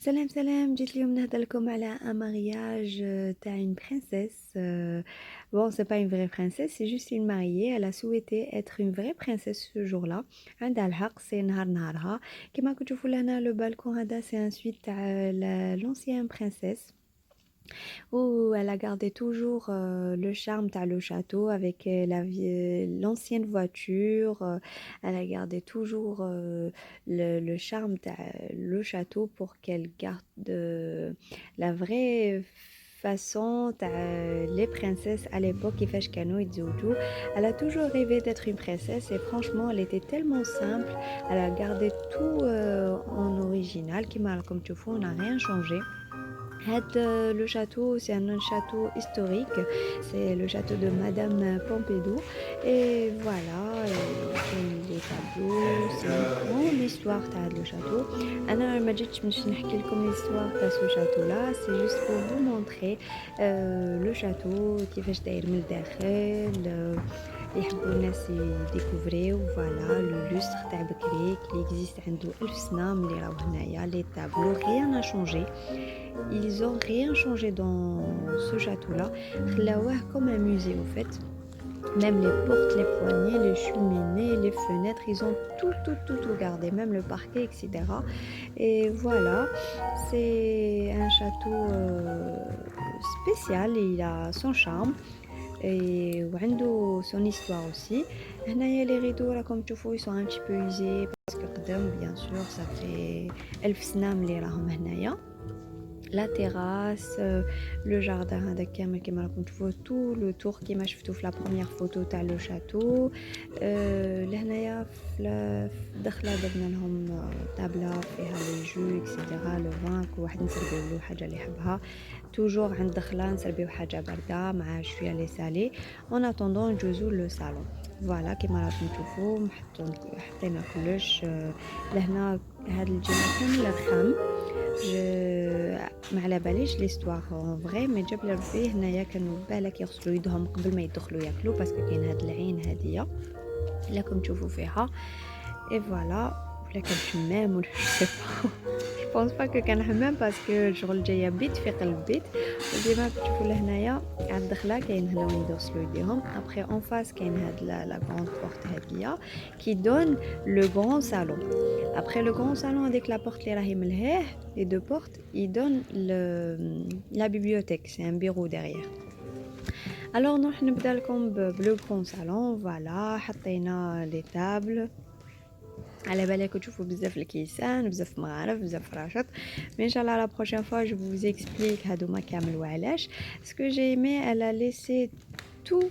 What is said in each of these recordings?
Salam salam, جيت اليوم نهضر لكم على un mariage تاع une princesse. Bon, c'est pas une vraie princesse, c'est juste une mariée. Elle a souhaité être une vraie princesse ce jour-là. عندها الحق، سي نهار نهارها. كما كنتوا تشوفوا لهنا لو بالكون هذا سي ان سويت تاع l'ancienne princesse. Où elle a gardé toujours le charme تاع le château avec l'ancienne voiture. Elle a gardé toujours le charme تاع le château pour qu'elle garde la vraie façon تاع les princesses à l'époque كيفاش كانوا يتزوجوا. Elle a toujours rêvé d'être une princesse et franchement elle était tellement simple. Elle a gardé tout en original كيما راكم تشوفوا on n'a rien changé. Le château, c'est un château historique, c'est le château de Madame Pompidou. Et voilà, les tableaux, c'est une grande histoire le château. أنا ما جيتش باش نحكي لكم l'histoire de ce château-là, c'est juste pour vous montrer le château كيفاش داير من الداخل. يحبوا الناس يديكوفريو فوالا لو لوستر تاع بكري كي اكزيست عنده 1000 سنه ملي راهو هنايا لي طابلو rien n'a changé. Ils ont rien changé dans ce château-là. خلاوه comme un musée au fait. Même les portes, les poignées, les cheminées, les fenêtres, ils ont tout gardé, même le parquet, etc. Et voilà, c'est un château spécial, il a son charme. Et وعنده son histoire aussi. هنايا les rideaux là comme tu vois ils sont un petit peu usés parce que قدام bien sûr ça fait 1000 سنة ملي راهم هنايا. La terrasse, le jardin هذاك كامل كيما راكم تشوفوا tout le tour كيما شفتوا في la première photo تاع le château. لهنايا في الدخله درنا لهم طابله فيها لي جو اكسيتيرا لو فان كل واحد نسربيو له حاجه اللي يحبها. توجور عند الدخله نسربيو حاجه بارده مع شويه لي سالي اون اتوندون نجوزو لو صالون. فوالا كيما راكم تشوفوا حطينا كلش. لهنا هاد الجهه كامله رخام. ما على باليش ليستوار اون فري مي جاب ربي هنايا كانوا بالك يغسلوا يدهم قبل ما يدخلوا ياكلوا باسكو كاين هاد العين هاديه لكم تشوفوا فيها. اي فوالا ولا كان حمام ولا جو بونس با كو كان حمام باسكو الشغل جايه بيت في قلب البيت. وديما تشوفوا لهنايا على الدخله كاين هنا وين يغسلوا يديهم. ابري اون فاس كاين هاد لا غروند بورت هاديه كي دون لو غران صالون. Après le grand salon avec la porte les deux portes, ils donnent la bibliothèque, c'est un bureau derrière. Alors nous نبدا لكم le grand salon. Voilà, حطينا les tables. على بالك تشوفوا بزاف الكيسان بزاف مغارف بزاف فراشات mais ان شاء الله la prochaine fois je vous explique هادوما كامل وعلاش. Ce que j'ai aimé, elle a laissé tout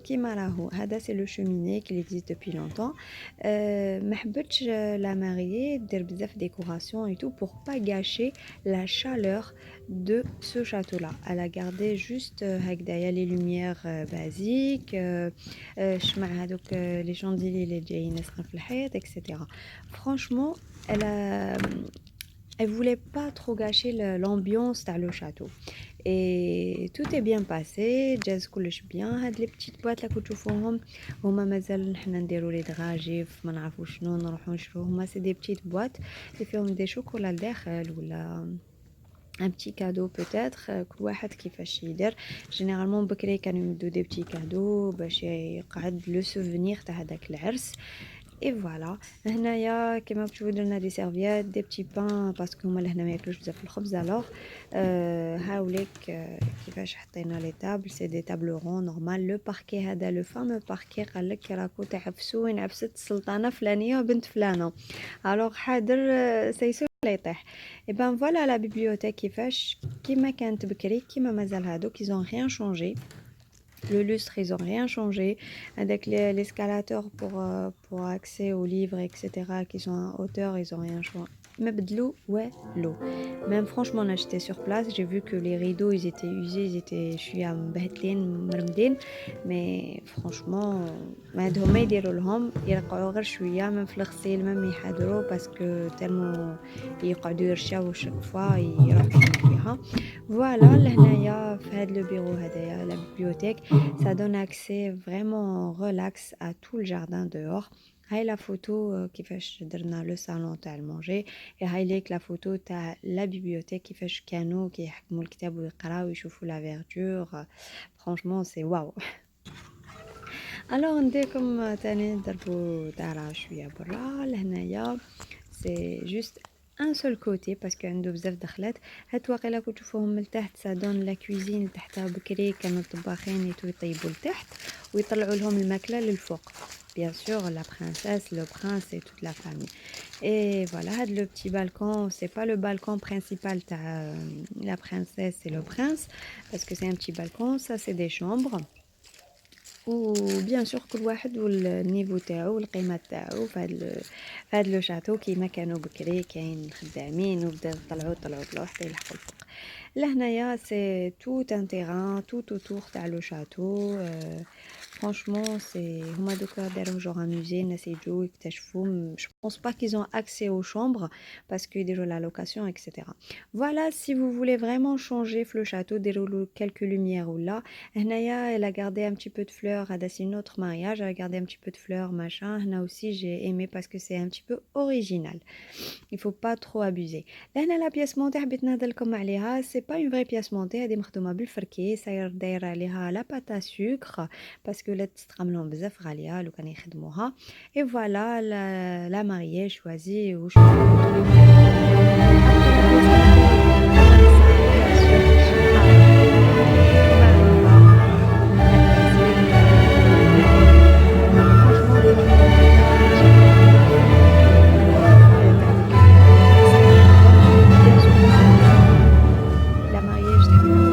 كيما راهو. هذا c'est le cheminée qui existe depuis longtemps. ما حبتش la mariée دير بزاف décoration et tout pour pas gâcher la chaleur de ce château là. Elle a gardé juste هكذايا les lumières basiques, شمع هذوك les chandeliers اللي جايين ناسخين في الحيط etc. Franchement elle voulait pas trop gâcher l'ambiance تاع le château. Et tout est bien passé, جاز كلش bien. هاد لي بتيت بواط اللي كتشوفوهم هما مازال حنا نديرو لي دراجيف ما نعرفو شنو نروحو نشروه. هما سي دي بتيت بواط اللي فيهم دي شوكولا لداخل ولا un petit cadeau peut-être. كل واحد كيفاش يدير. جينيرالمون بكري كانوا يمدو دي بتي كادو باش يقعد لو سوفونير تاع هذاك العرس. Et voilà. هنايا كما تشوفوا درنا دي سيرفيات دي بتي بان باسكو هما لهنا ما ياكلوش بزاف الخبز. الوغ هاوليك كيفاش حطينا لي تابل سي دي تابل رون نورمال. لو باركي هذا لو فامو باركي قالك راكو تعفسوا وين عفست السلطانه فلانيه وبنت فلانه. الوغ حاضر سيسو لا يطيح. اي بان فوالا لا بيبليوتيك كيفاش كيما كانت بكري كيما مازال هادوك ils ont rien changé. Le lustre, ils ont rien changé. Avec l'escalator pour accès aux livres, etc., qui sont en hauteur, ils ont rien changé. Même de l'eau, ouais, l'eau. Même franchement, on a acheté sur place. J'ai vu que les rideaux, ils étaient usés, ils étaient, je suis à Mbahdlin, Marmdin. Mais franchement, ما عندهم ما يديروا لهم يرقعوا غير شوية من في الغسيل même يحضروا باسكو تالمو يقعدوا يرشاو chaque fois يروحوا فيها. Voilà, لهنايا في هذا le bureau هذايا la bibliothèque. Ça donne accès vraiment relax à tout le jardin dehors. هاي لا فوتو كيفاش درنا لو صالون تاع المونجي، هاي ليك لا فوتو تاع لا بيبيوتيك كيفاش كانوا كيحكموا الكتاب ويقراو ويشوفوا لا فيردور. فرانشمون سي واو. الوغ نديركم تاني نضربو دارة شوية برا لهنايا. سي جوست ان سول كوتي باسكو عنده بزاف دخلات. هاد واقيلا كنت تشوفوهم من تحت سادون لا كوزين تحتها بكري كانوا الطباخين يطيبوا لتحت ويطلعوا لهم الماكله للفوق. بيان سور لا برانسيس لو برانس اي توت لا فامي. اي فوالا هاد لو بتي بالكون سي با لو بالكون برينسيبال تاع لا برانسيس اي لو برانس باسكو سي ان بتي بالكون سا سي دي شومبر. وبيان سور كل واحد والنيفو تاعو والقيمة تاعو في هاد لو شاتو كيما كانوا بكري كاين خدامين وبداو طلعوا حتى يلحقوا الفوق. لهنايا سي توت ان تيران توت اوتور تاع لو شاتو. فرانشمون سي هما دوكا داروا جوغ ان موزي الناس يجوا يكتشفوا. جو بونس با كيزون اكسي او شومبر باسكو يديروا لا لوكاسيون اكسيتيرا. Voilà, si vous voulez vraiment changer le château, dérouler quelques lumières ou là. Hnaya, elle a gardé un petit peu de fleurs. Hada, c'est notre mariage. Elle a gardé un petit peu de fleurs, machin. Hna aussi, j'ai aimé parce que c'est un petit peu original. Il faut pas trop abuser. Là, la pièce montée, حبيت نهضرلكم عليها. C'est pas une vraie pièce montée. هذه مخدومة بالفركي. صاير دايرة عليها la pâte à sucre parce que لا تستعملهم بزاف غالية لو كان يخدموها. Et voilà, la mariée choisit ou la mariée, je t'aime ناخدها بخير الله يردها تجي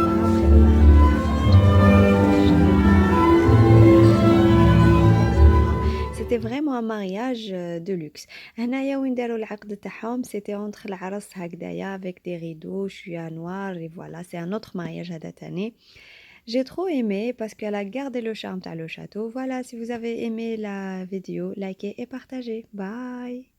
C'était vraiment un mariage de luxe. هنايا وين داروا العقد تاعهم c'était entre العرس هكذايا avec des rideaux شوية noir et voilà c'est un autre mariage هذا تاني. J'ai trop aimé parce qu'elle a gardé le charme تاع le château. Voilà, si vous avez aimé la vidéo, likez et partagez. Bye.